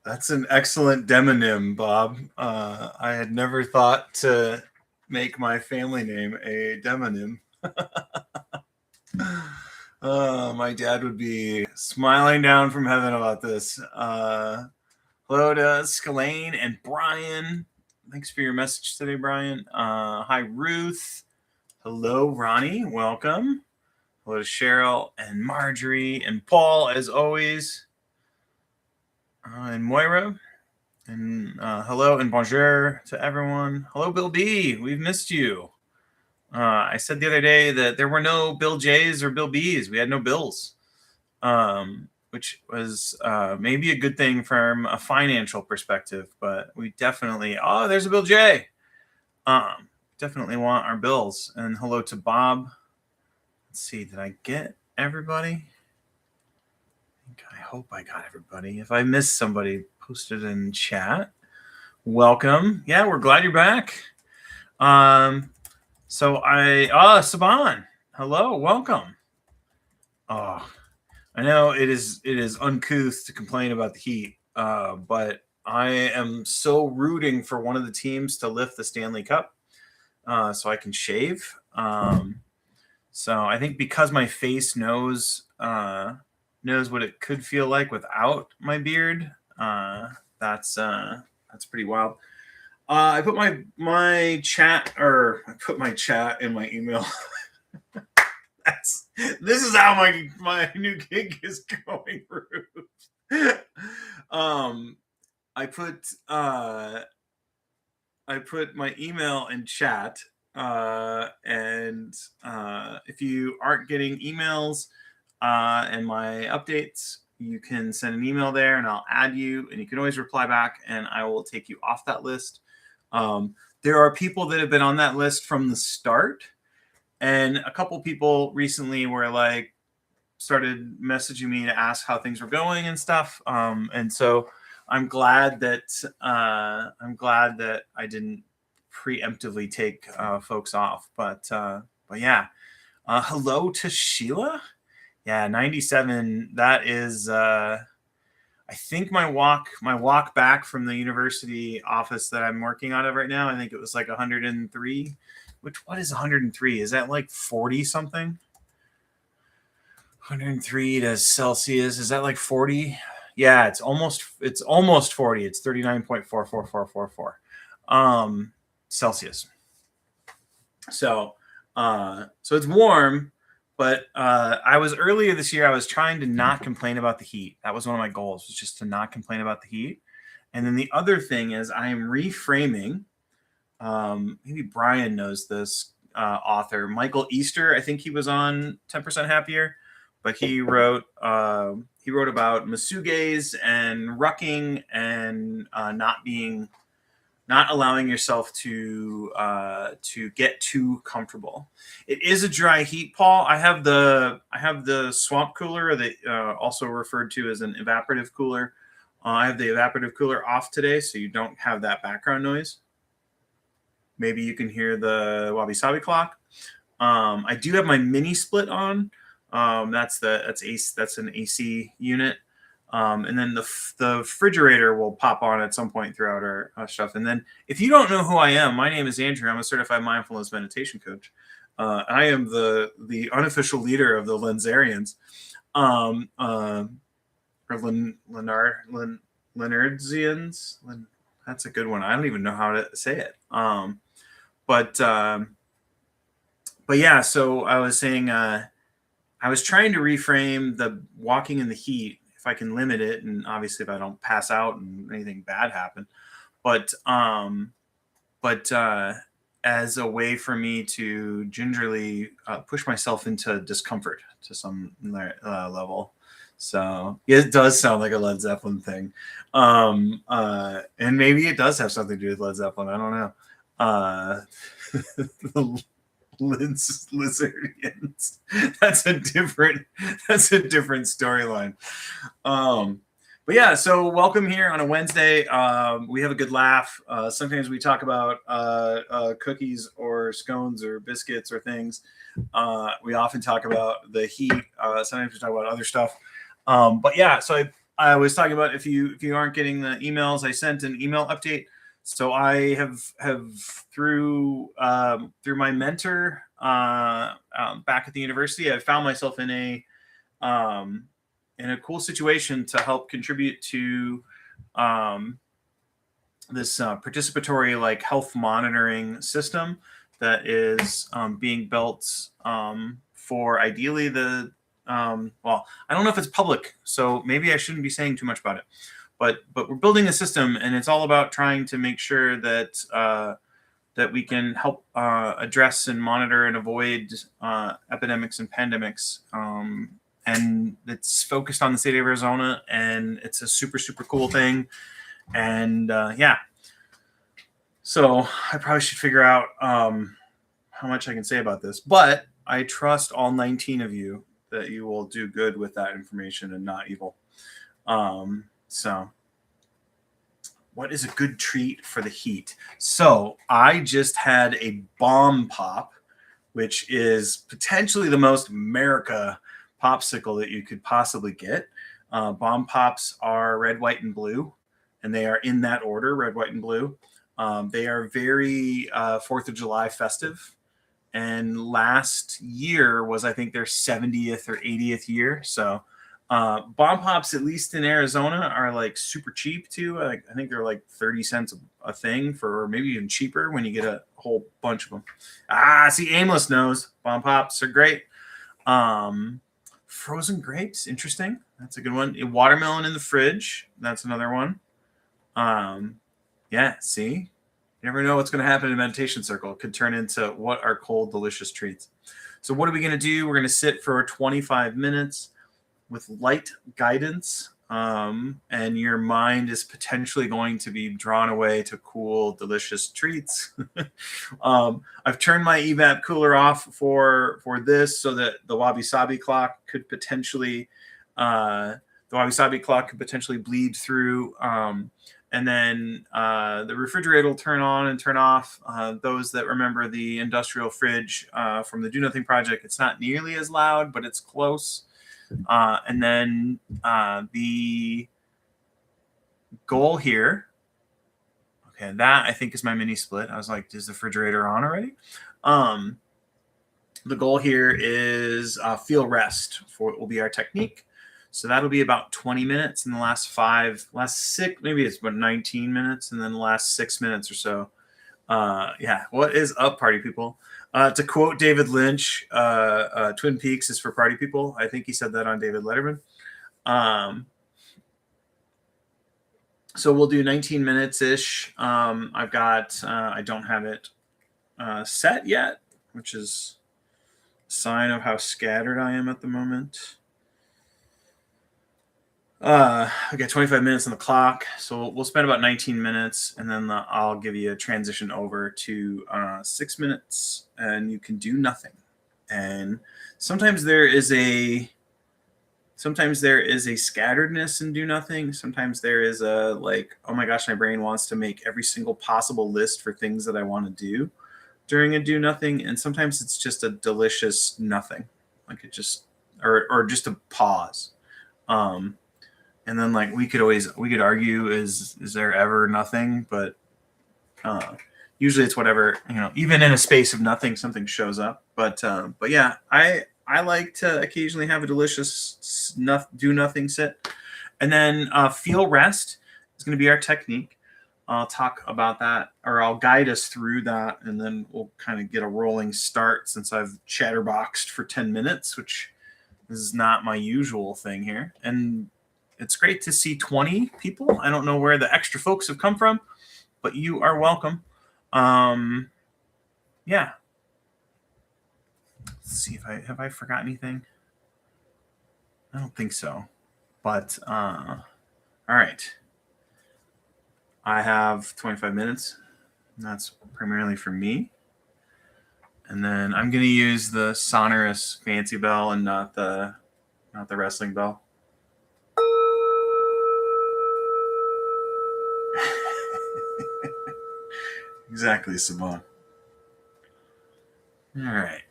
That's an excellent demonym, Bob. I had never thought to make my family name a demonym. My dad would be smiling down from heaven about this. Hello to Scalane and Brian. Thanks for your message today, Brian. Hi, Ruth. Hello, Ronnie. Welcome. Hello to Cheryl and Marjorie and Paul, as always. And Moira. And hello and bonjour to everyone. Hello, Bill B. We've missed you. I said the other day that there were no Bill J's or Bill B's. We had no Bills, which was maybe a good thing from a financial perspective. But we definitely, there's a Bill J. Definitely want our Bills. And hello to Bob. Let's see, did I get everybody? I hope I got everybody. If I missed somebody, post it in chat. Welcome. Yeah, we're glad you're back. Saban, hello, welcome. I know it is uncouth to complain about the Heat, but I am so rooting for one of the teams to lift the Stanley Cup, so I can shave. So I think because my face knows what it could feel like without my beard, that's pretty wild. I put my chat in my email. This is how my new gig is going, Ruth. I put my email in chat, and if you aren't getting emails and my updates, you can send an email there and I'll add you, and you can always reply back and I will take you off that list. There are people that have been on that list from the start, and a couple people recently were started messaging me to ask how things were going and stuff. And so I'm glad that I didn't preemptively take folks off. But yeah, hello to Sheila. Yeah, 97. That is, I think my walk back from the university office that I'm working out of right now, I think it was like 103. What is 103? Is that like 40 something? 103 to Celsius. Is that like 40? Yeah, it's almost 40. It's 39.44444 Celsius. So it's warm. But earlier this year, I was trying to not complain about the heat. That was one of my goals, was just to not complain about the heat. And then the other thing is I am reframing. Maybe Brian knows this author, Michael Easter. I think he was on 10% Happier, but he wrote about masuges and rucking and not allowing yourself to get too comfortable. It is a dry heat, Paul. I have the swamp cooler, also referred to as an evaporative cooler. I have the evaporative cooler off today, so you don't have that background noise. Maybe you can hear the wabi sabi clock. I do have my mini split on. That's an AC unit. And then the refrigerator will pop on at some point throughout our stuff. And then if you don't know who I am, my name is Andrew. I'm a certified mindfulness meditation coach. I am the unofficial leader of the Lenzarians, or Leonardians. That's a good one. I don't even know how to say it. But yeah, so I was saying, I was trying to reframe the walking in the heat, if I can limit it, and obviously if I don't pass out and anything bad happen, but as a way for me to gingerly push myself into discomfort to some level. So it does sound like a Led Zeppelin thing, and maybe it does have something to do with Led Zeppelin. I don't know. The Lizardians. That's a different storyline. But yeah, so welcome here on a Wednesday. We have a good laugh. Sometimes we talk about cookies or or scones or biscuits or things. We often talk about the heat. Sometimes we talk about other stuff. But yeah, so I was talking about if you aren't getting the emails, I sent an email update. So I have through my mentor back at the university, I found myself in a cool situation to help contribute to this participatory like health monitoring system that is being built for ideally the well, I don't know if it's public, so maybe I shouldn't be saying too much about it. But we're building a system, and it's all about trying to make sure that that we can help address and monitor and avoid epidemics and pandemics. And it's focused on the state of Arizona, and it's a super cool thing. And yeah, so I probably should figure out how much I can say about this, but I trust all 19 of you that you will do good with that information and not evil. So what is a good treat for the heat? So I just had a bomb pop, which is potentially the most America popsicle that you could possibly get. Bomb pops are red, white, and blue, and they are in that order, red, white, and blue. They are very 4th of July festive. And last year was, I think, their 70th or 80th year. So bomb pops, at least in Arizona, are like super cheap too. I think they're like 30 cents a thing, for maybe even cheaper when you get a whole bunch of them. See, Aimless knows bomb pops are great. Frozen grapes, interesting. That's a good one. Watermelon in the fridge. That's another one. Yeah, see? You never know what's going to happen in a meditation circle. It could turn into what are cold, delicious treats. So what are we going to do? We're going to sit for 25 minutes with light guidance. And your mind is potentially going to be drawn away to cool, delicious treats. I've turned my evap cooler off for this so that the wabi-sabi clock could potentially bleed through. And then the refrigerator will turn on and turn off. Those that remember the industrial fridge from the Do Nothing Project, it's not nearly as loud, but it's close. And then the goal here, okay, that I think is my mini split. I was like, is the refrigerator on already? The goal here is feel rest for what will be our technique. So that'll be about 20 minutes, and the last 6, maybe it's about 19 minutes, and then the last 6 minutes or so. Yeah, what is up, party people? To quote David Lynch, Twin Peaks is for party people. I think he said that on David Letterman. So we'll do 19 minutes-ish. I've got, I don't have it set yet, which is a sign of how scattered I am at the moment. I got 25 minutes on the clock, so we'll spend about 19 minutes, and then I'll give you a transition over to 6 minutes, and you can do nothing. And sometimes there is a scatteredness in do nothing. Sometimes there is a like, oh my gosh, my brain wants to make every single possible list for things that I want to do during a do nothing, and sometimes it's just a delicious nothing, like it just or just a pause. And then like we could argue, is there ever nothing? But usually it's whatever, even in a space of nothing, something shows up. But yeah, I like to occasionally have a delicious do nothing sit. And then feel rest is going to be our technique. I'll talk about that, or I'll guide us through that, and then we'll kind of get a rolling start, since I've chatterboxed for 10 minutes, which is not my usual thing here. And it's great to see 20 people. I don't know where the extra folks have come from, but you are welcome. Yeah. Let's see if have I forgot anything. I don't think so. But all right. I have 25 minutes. That's primarily for me. And then I'm going to use the sonorous fancy bell and not the wrestling bell. Exactly, Simone. All right.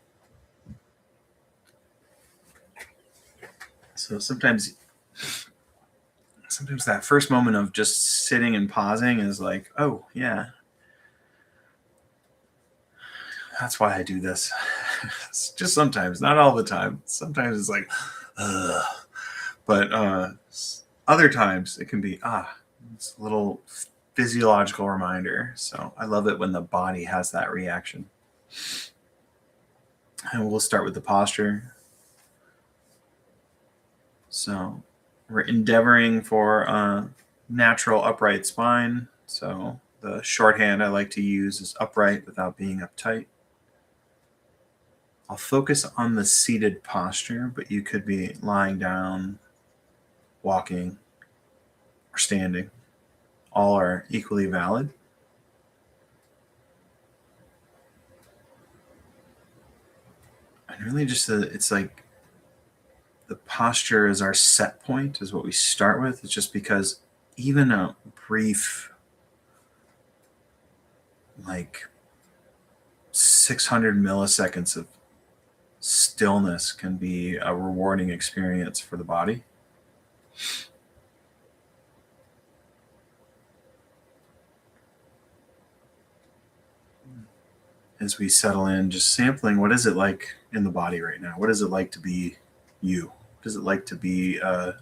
So sometimes that first moment of just sitting and pausing is like, oh yeah, that's why I do this. Just sometimes, not all the time. Sometimes it's like, ugh. But other times it can be it's a little physiological reminder. So I love it when the body has that reaction. And we'll start with the posture. So we're endeavoring for a natural upright spine. So the shorthand I like to use is upright without being uptight. I'll focus on the seated posture, but you could be lying down, walking, or standing. All are equally valid. And really just it's like the posture is our set point, is what we start with. It's just because even a brief, like 600 milliseconds of stillness can be a rewarding experience for the body. As we settle in, just sampling, what is it like in the body right now? What is it like to be you? What is it like to be a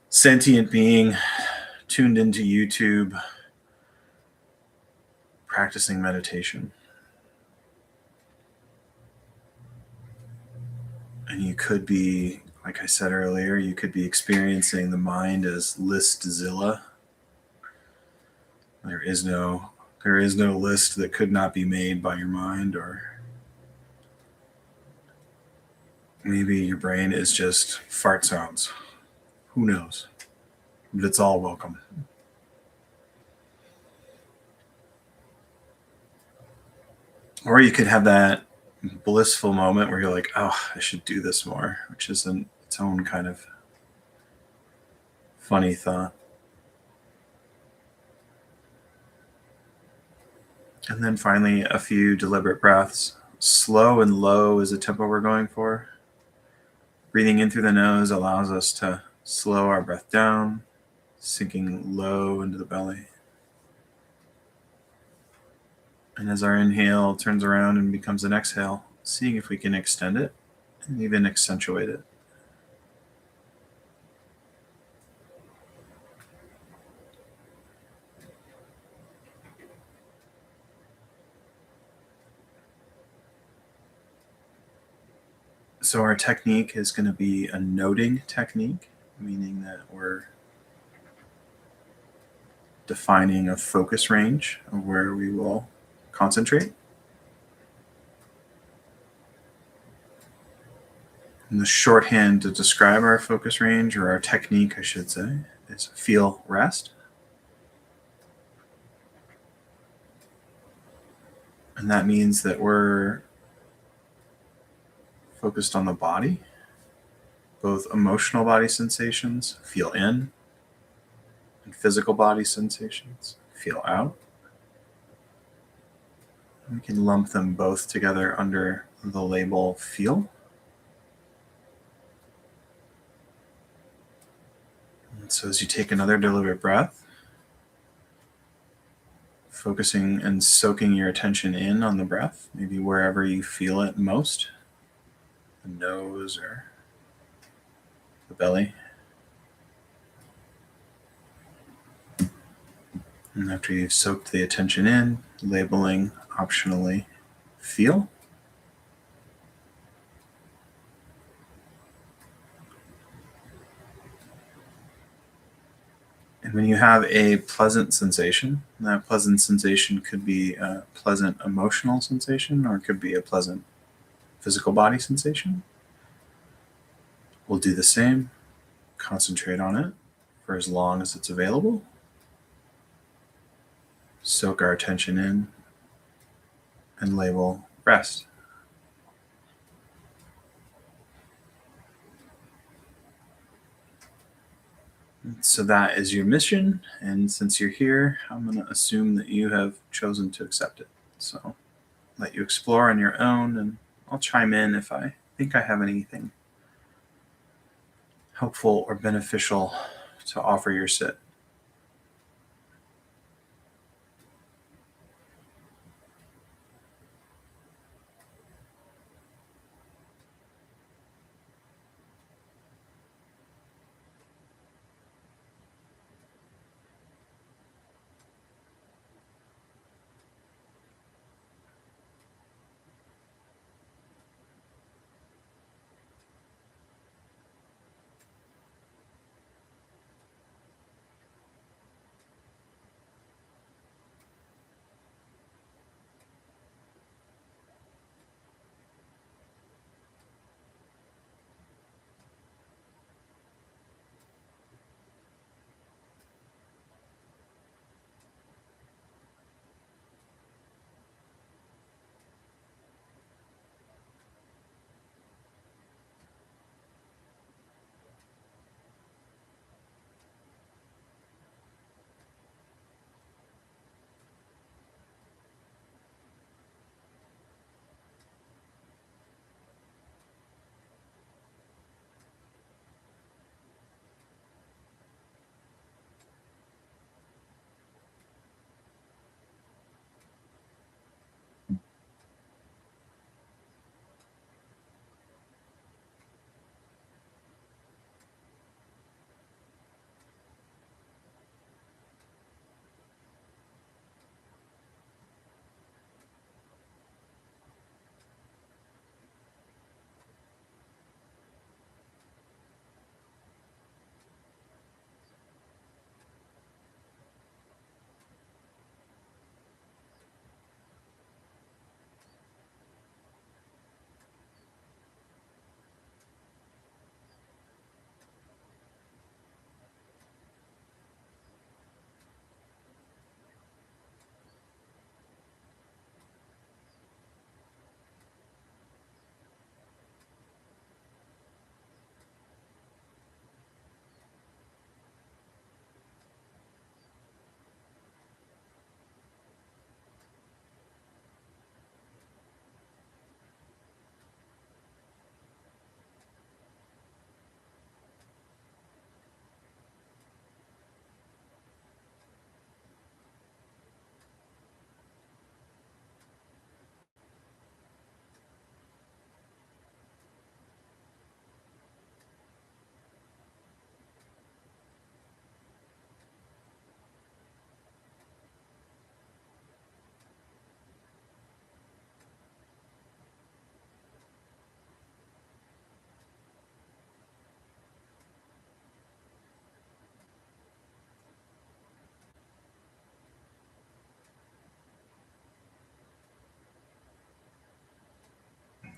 sentient being tuned into YouTube, practicing meditation? And you could be, like I said earlier, you could be experiencing the mind as listzilla. There is no list that could not be made by your mind, or maybe your brain is just fart sounds. Who knows? But it's all welcome. Or you could have that blissful moment where you're like, oh, I should do this more, which is its own kind of funny thought. And then finally, a few deliberate breaths. Slow and low is the tempo we're going for. Breathing in through the nose allows us to slow our breath down, sinking low into the belly. And as our inhale turns around and becomes an exhale, seeing if we can extend it and even accentuate it. So our technique is going to be a noting technique, meaning that we're defining a focus range of where we will concentrate. And the shorthand to describe our focus range, or our technique, I should say, is feel rest. And that means that we're focused on the body, both emotional body sensations, feel in, and physical body sensations, feel out. We can lump them both together under the label feel. And so as you take another deliberate breath, focusing and soaking your attention in on the breath, maybe wherever you feel it most, the nose or the belly. And after you've soaked the attention in, labeling optionally feel. And when you have a pleasant sensation, that pleasant sensation could be a pleasant emotional sensation, or it could be a pleasant physical body sensation. We'll do the same, concentrate on it for as long as it's available. Soak our attention in and label rest. So that is your mission, and since you're here, I'm going to assume that you have chosen to accept it. So let you explore on your own, and I'll chime in if I think I have anything helpful or beneficial to offer your sit.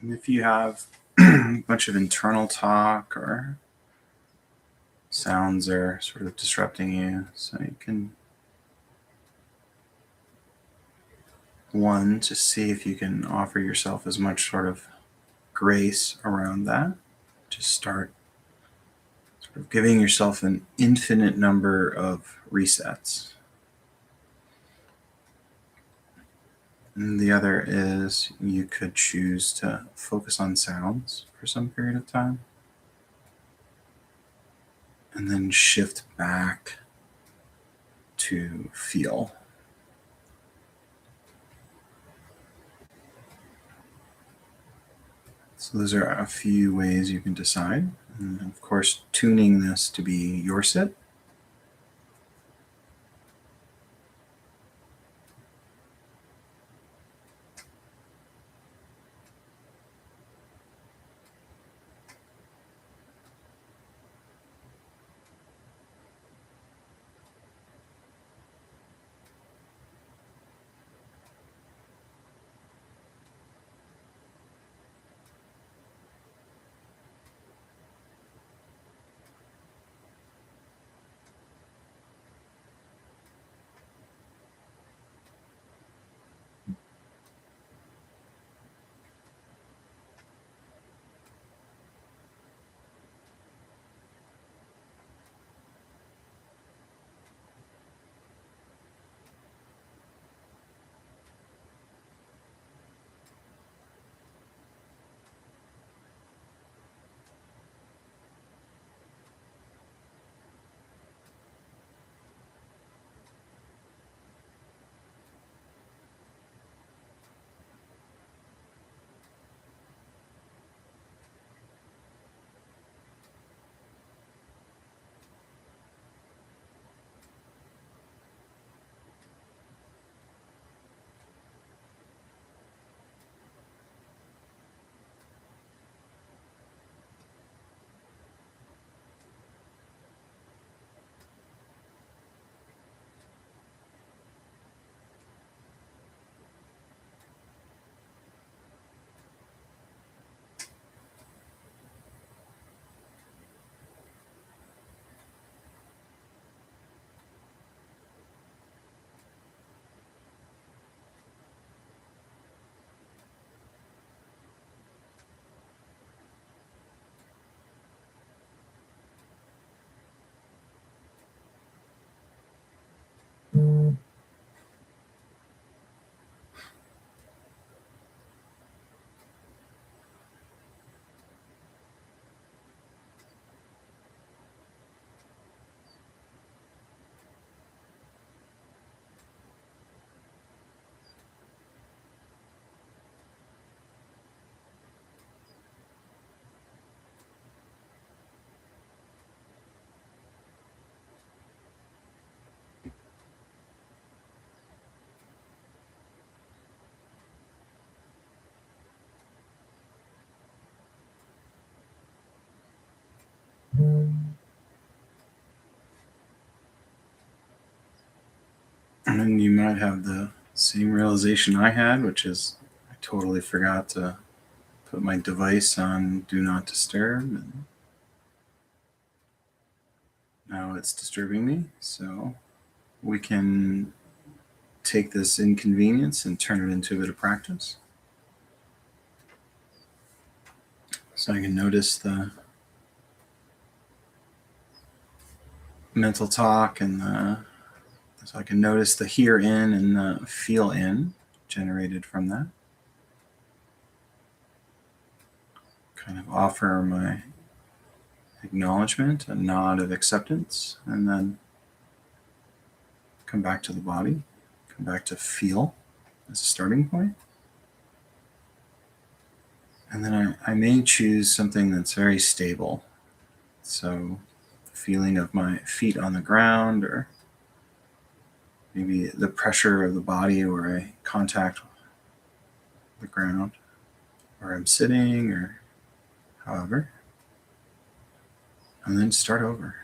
If you have a bunch of internal talk or sounds are sort of disrupting you, so you can just see if you can offer yourself as much sort of grace around that. Just start sort of giving yourself an infinite number of resets. And the other is you could choose to focus on sounds for some period of time and then shift back to feel. So those are a few ways you can decide. And of course, tuning this to be your sit. And you might have the same realization I had, which is I totally forgot to put my device on Do Not Disturb, and now it's disturbing me. So we can take this inconvenience and turn it into a bit of practice. So I can notice the mental talk and so I can notice the hear in and the feel in generated from that. Kind of offer my acknowledgement, a nod of acceptance, and then come back to the body, come back to feel as a starting point. And then I may choose something that's very stable. So the feeling of my feet on the ground, or maybe the pressure of the body where I contact the ground, or I'm sitting, or however. And then start over.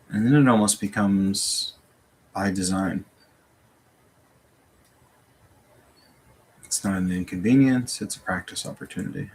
And then it almost becomes by design. It's not an inconvenience, it's a practice opportunity.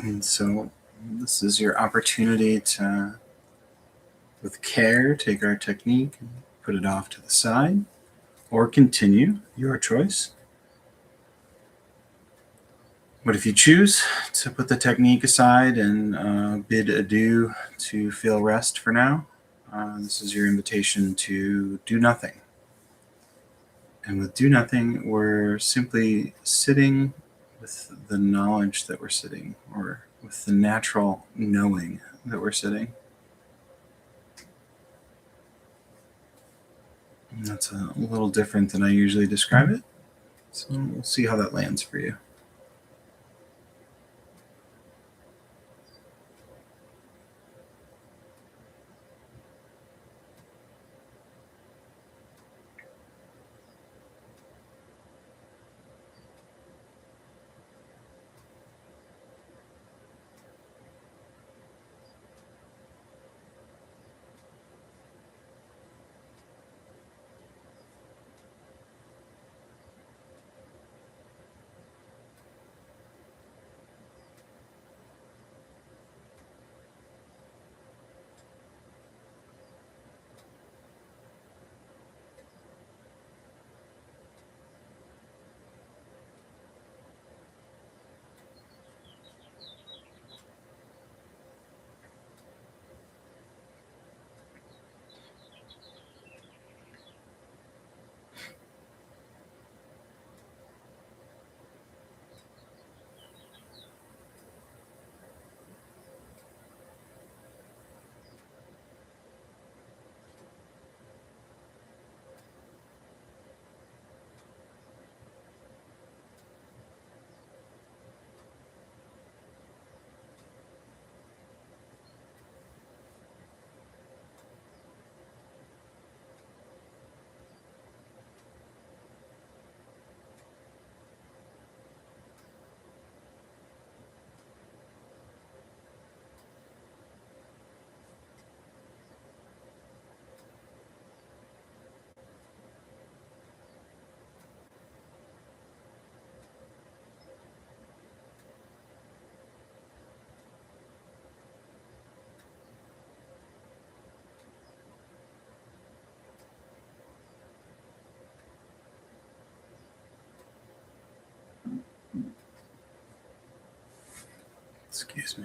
And so this is your opportunity to, with care, take our technique and put it off to the side, or continue, your choice. But if you choose to put the technique aside and bid adieu to feel rest for now, this is your invitation to do nothing. And with do nothing, we're simply sitting with the knowledge that we're sitting, or with the natural knowing that we're sitting. And that's a little different than I usually describe it. So we'll see how that lands for you. Excuse me.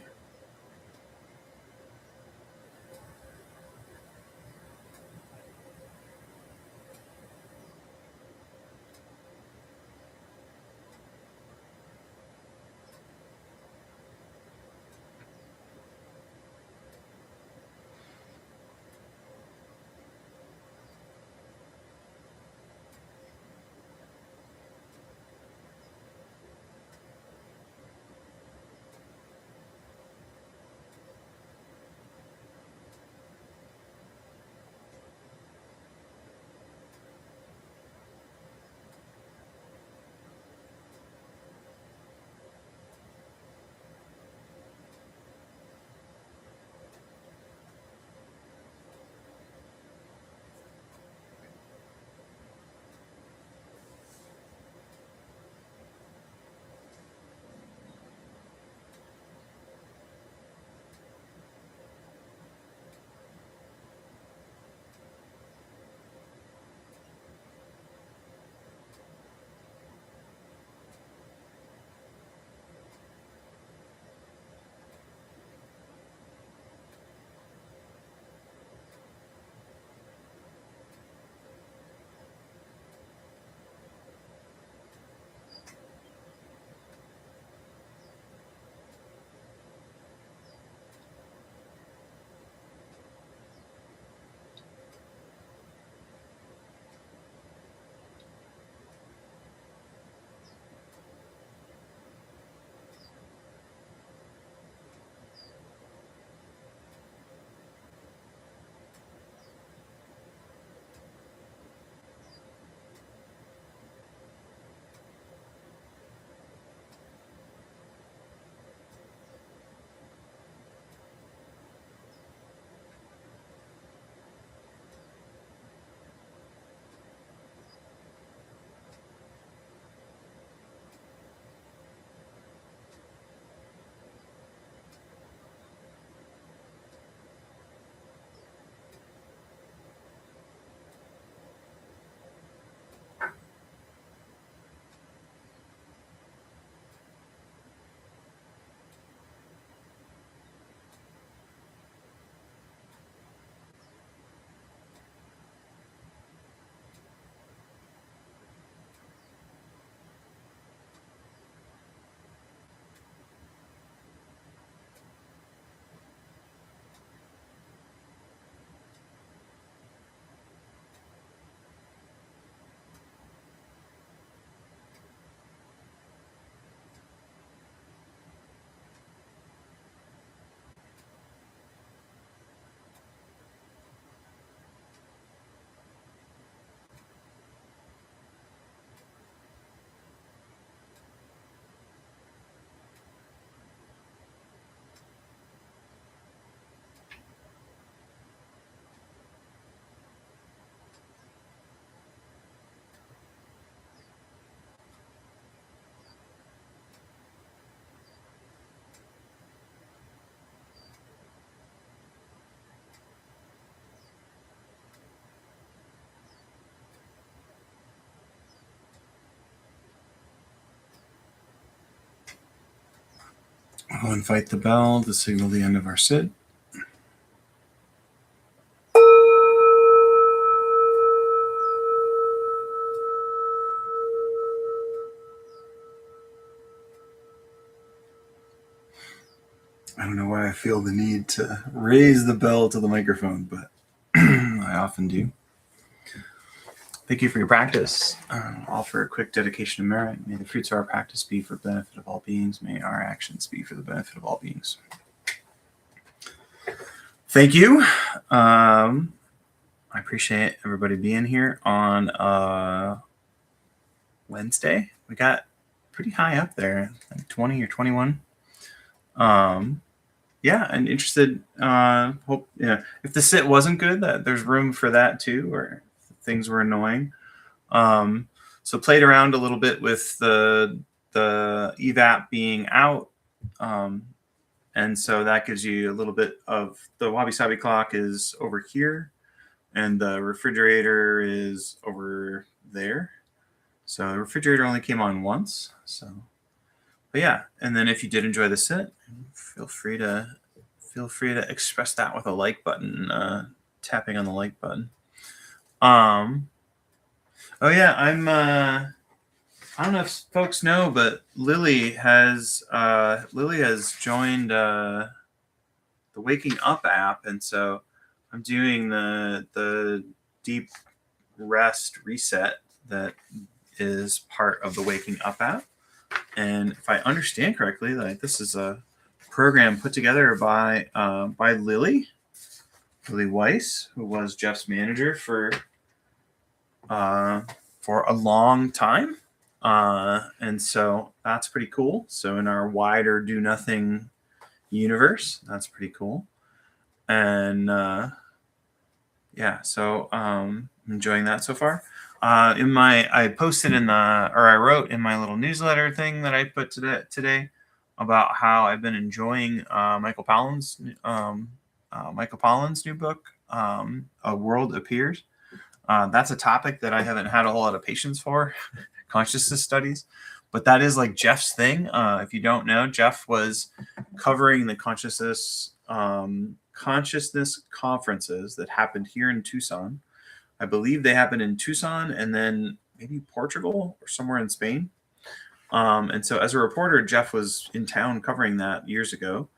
I'll invite the bell to signal the end of our sit. I don't know why I feel the need to raise the bell to the microphone, but I often do. Thank you for your practice. I'll offer a quick dedication to merit. May the fruits of our practice be for the benefit of all beings. May our actions be for the benefit of all beings. Thank you. I appreciate everybody being here on Wednesday. We got pretty high up there, like 20 or 21. Yeah, and interested. Hope if the sit wasn't good, that there's room for that too, or if things were annoying. So played around a little bit with the evap being out, and so that gives you a little bit of the wabi sabi clock is over here, and the refrigerator is over there. So the refrigerator only came on once. So, but yeah, and then if you did enjoy the sit, feel free to express that with a like button, tapping on the like button. Oh yeah, I don't know if folks know, but Lily has joined the Waking Up app, and so I'm doing the deep rest reset that is part of the Waking Up app. And if I understand correctly, like this is a program put together by Lily Weiss, who was Jeff's manager for a long time. And so that's pretty cool. So in our wider do nothing universe, that's pretty cool. And yeah, so I'm enjoying that so far. I posted I wrote in my little newsletter thing that I put today about how I've been enjoying Michael Pollan's new book, A World Appears. That's a topic that I haven't had a whole lot of patience for, consciousness studies, but that is like Jeff's thing. If you don't know, Jeff was covering the consciousness conferences that happened here in Tucson. I believe they happened in Tucson and then maybe Portugal or somewhere in Spain. And so as a reporter, Jeff was in town covering that years ago.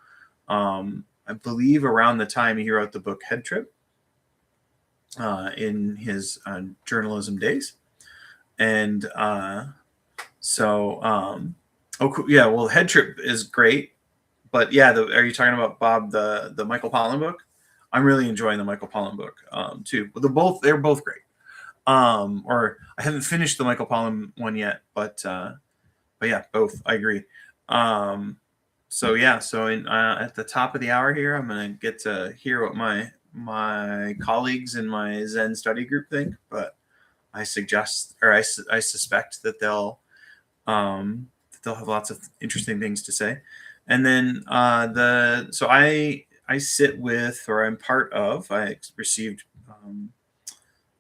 I believe around the time he wrote the book Head Trip in his journalism days. And yeah, well, Head Trip is great. But yeah, are you talking about, Bob, the Michael Pollan book? I'm really enjoying the Michael Pollan book too. They're both great. Or I haven't finished the Michael Pollan one yet, but yeah, both. I agree. So yeah, so at the top of the hour here, I'm gonna get to hear what my colleagues in my Zen study group think, but I suspect that they'll have lots of interesting things to say. And then I sit with, or I'm part of, I received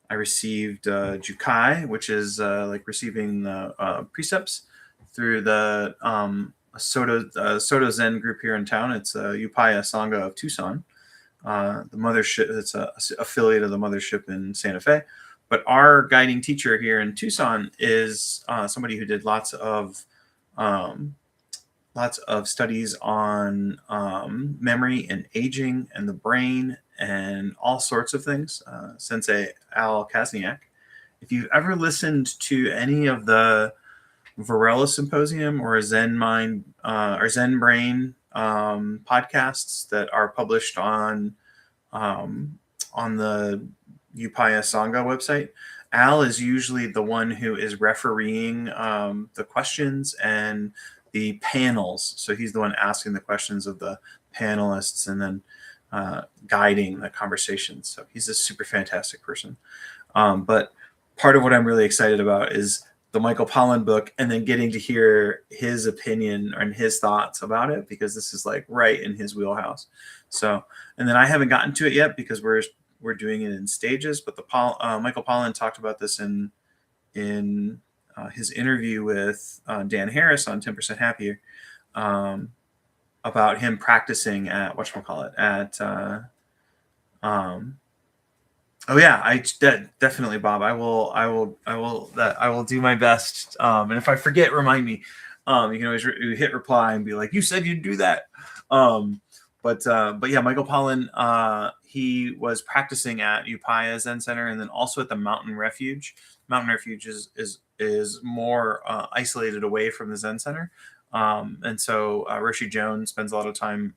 Jukai, which is like receiving the precepts through the Soto Zen group here in town. It's Upaya Sangha of Tucson. The mothership, it's a affiliate of the mothership in Santa Fe. But our guiding teacher here in Tucson is somebody who did lots of studies on memory and aging and the brain and all sorts of things. Sensei Al Kazniak. If you've ever listened to any of the Varela Symposium or Zen Mind or Zen Brain podcasts that are published on the Upaya Sangha website, Al is usually the one who is refereeing the questions and the panels. So he's the one asking the questions of the panelists and then guiding the conversations. So he's a super fantastic person. But part of what I'm really excited about is the Michael Pollan book, and then getting to hear his opinion and his thoughts about it, because this is like right in his wheelhouse. So, and then I haven't gotten to it yet because we're doing it in stages. But Michael Pollan talked about this in his interview with Dan Harris on 10% Happier. about him practicing at whatchamacallit at oh yeah, definitely, Bob. I will do my best. And if I forget, remind me. You can always hit reply and be like, "You said you'd do that." But yeah, Michael Pollan, he was practicing at Upaya Zen Center and then also at the Mountain Refuge. Mountain Refuge is more isolated away from the Zen Center, and so Roshi Jones spends a lot of time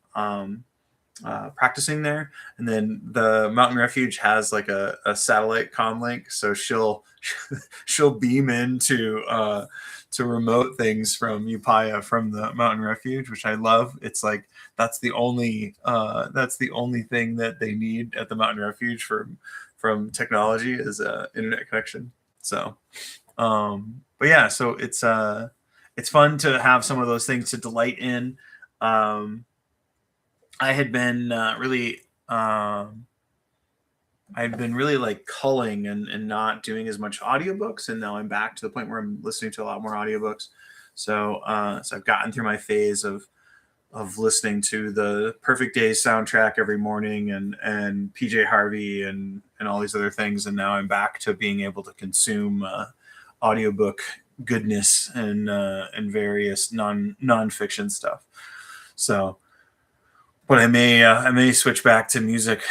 practicing there. And then the Mountain Refuge has like a satellite comm link, so she'll beam into to remote things from Upaya from the Mountain Refuge, which I love. It's like that's the only thing that they need at the Mountain Refuge from technology is a internet connection. So but yeah, so it's fun to have some of those things to delight in. I had been really like culling and not doing as much audiobooks, and now I'm back to the point where I'm listening to a lot more audiobooks. So I've gotten through my phase of listening to the Perfect Days soundtrack every morning and PJ Harvey and all these other things, and now I'm back to being able to consume audiobook goodness and various nonfiction stuff. So. But I may switch back to music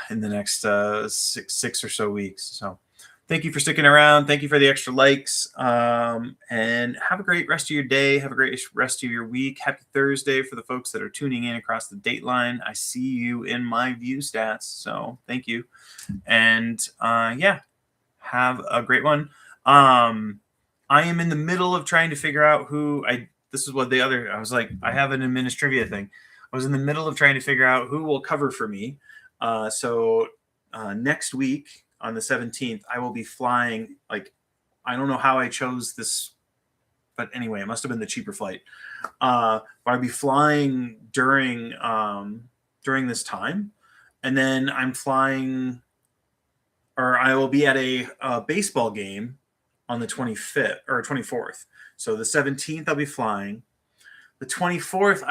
in the next six or so weeks. So thank you for sticking around. Thank you for the extra likes. And have a great rest of your day. Have a great rest of your week. Happy Thursday for the folks that are tuning in across the date line. I see you in my view stats. So thank you. And yeah, have a great one. I am in the middle of trying to figure out this is what I was like, I have an administrivia thing. I was in the middle of trying to figure out who will cover for me. So next week on the 17th, I will be flying. Like, I don't know how I chose this, but anyway, it must have been the cheaper flight. But I'll be flying during this time, and then I'm flying, or I will be at a baseball game on the 25th or 24th. So the 17th, I'll be flying. The 24th,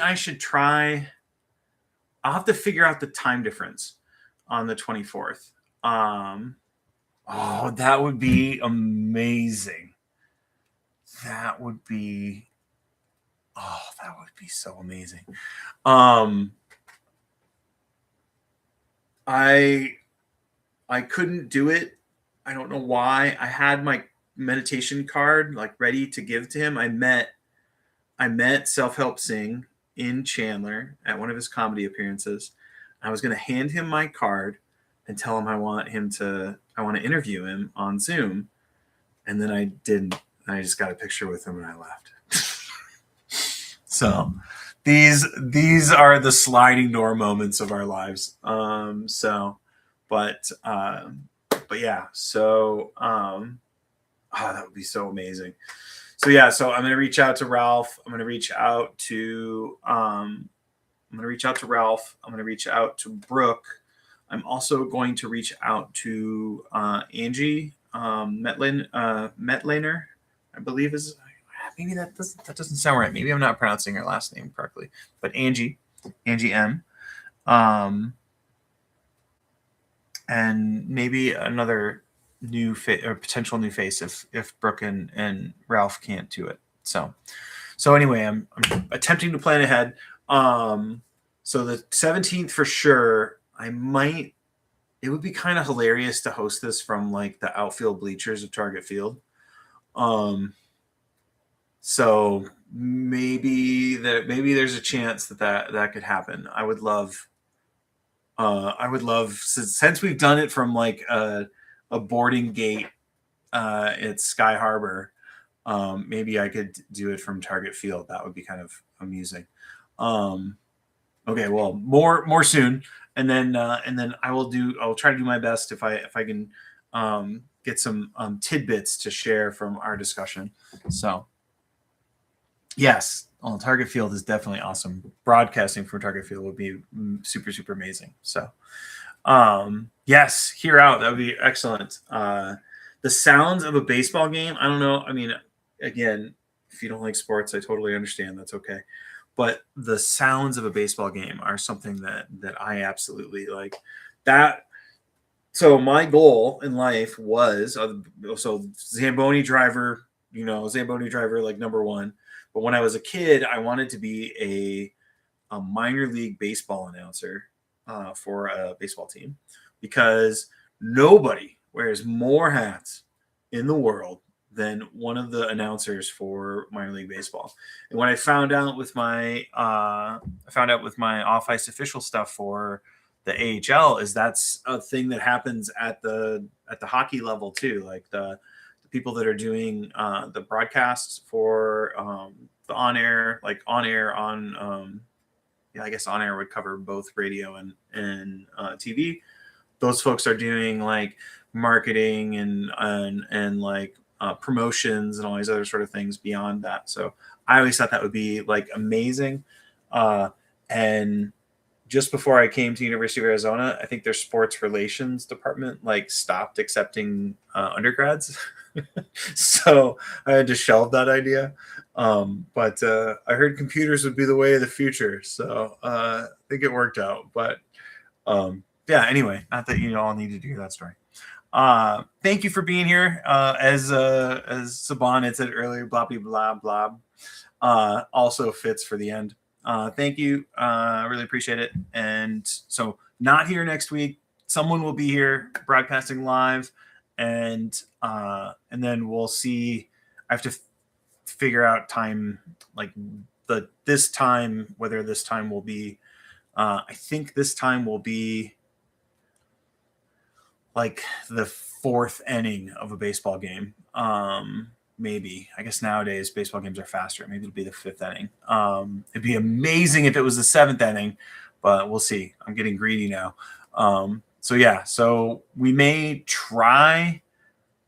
I should try. I'll have to figure out the time difference on the 24th. Oh, that would be amazing. That would be so amazing. I couldn't do it. I don't know why. I had my meditation card like ready to give to him. I met Self-Help Sing in Chandler at one of his comedy appearances. I was going to hand him my card and tell him I want to interview him on Zoom. And then I didn't. I just got a picture with him and I left. So these are the sliding door moments of our lives. But yeah, so that would be so amazing. So yeah, so I'm gonna reach out to Ralph. I'm gonna reach out to Ralph. I'm gonna reach out to Brooke. I'm also going to reach out to Angie Metlaner, I believe is. Maybe that doesn't sound right. Maybe I'm not pronouncing her last name correctly. But Angie M. And maybe another new or potential new face if Brooke and Ralph can't do it. So anyway, I'm attempting to plan ahead. So the 17th for sure. It would be kind of hilarious to host this from like the outfield bleachers of Target Field. So maybe there's a chance that could happen. I would love since we've done it from like a boarding gate at Sky Harbor. Maybe I could do it from Target Field. That would be kind of amusing. Okay, well, more soon, and then I'll try to do my best if I can get some tidbits to share from our discussion. So. Yes, Target Field is definitely awesome. Broadcasting from Target Field would be super, super amazing. So, yes, hear out. That would be excellent. The sounds of a baseball game, I don't know. I mean, again, if you don't like sports, I totally understand. That's okay. but the sounds of a baseball game are something that I absolutely like. That so my goal in life was so Zamboni driver, Zamboni driver like number one. But when I was a kid, I wanted to be a minor league baseball announcer for a baseball team because nobody wears more hats in the world than one of the announcers for minor league baseball. And when I found out with my off ice official stuff for the AHL, is that's a thing that happens at the hockey level too. Like the people that are doing the broadcasts for the on air, yeah, I guess on air would cover both radio and TV. Those folks are doing like marketing and like promotions and all these other sort of things beyond that. So I always thought that would be like amazing. And just before I came to University of Arizona, I think their sports relations department like stopped accepting undergrads. So I had to shelve that idea. But I heard computers would be the way of the future. So I think it worked out. But yeah, anyway, not that you all need to hear that story. Thank you for being here. As Saban had said earlier, blah, blah, blah, blah. Also fits for the end. Thank you. I really appreciate it. And so not here next week. Someone will be here broadcasting live, and then we'll see. I have to figure out time, like this time, whether this time will be, I think this time will be like the fourth inning of a baseball game. Maybe. I guess nowadays baseball games are faster. Maybe it'll be the fifth inning. It'd be amazing if it was the seventh inning, but we'll see. I'm getting greedy now. So yeah, so we may try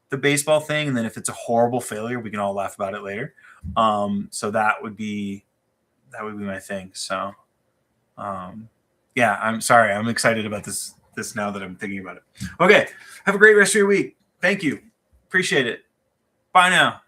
the baseball thing, and then if it's a horrible failure, we can all laugh about it later. So that would be my thing. So yeah, I'm sorry. I'm excited about this now that I'm thinking about it. Okay. Have a great rest of your week. Thank you. Appreciate it. Bye now.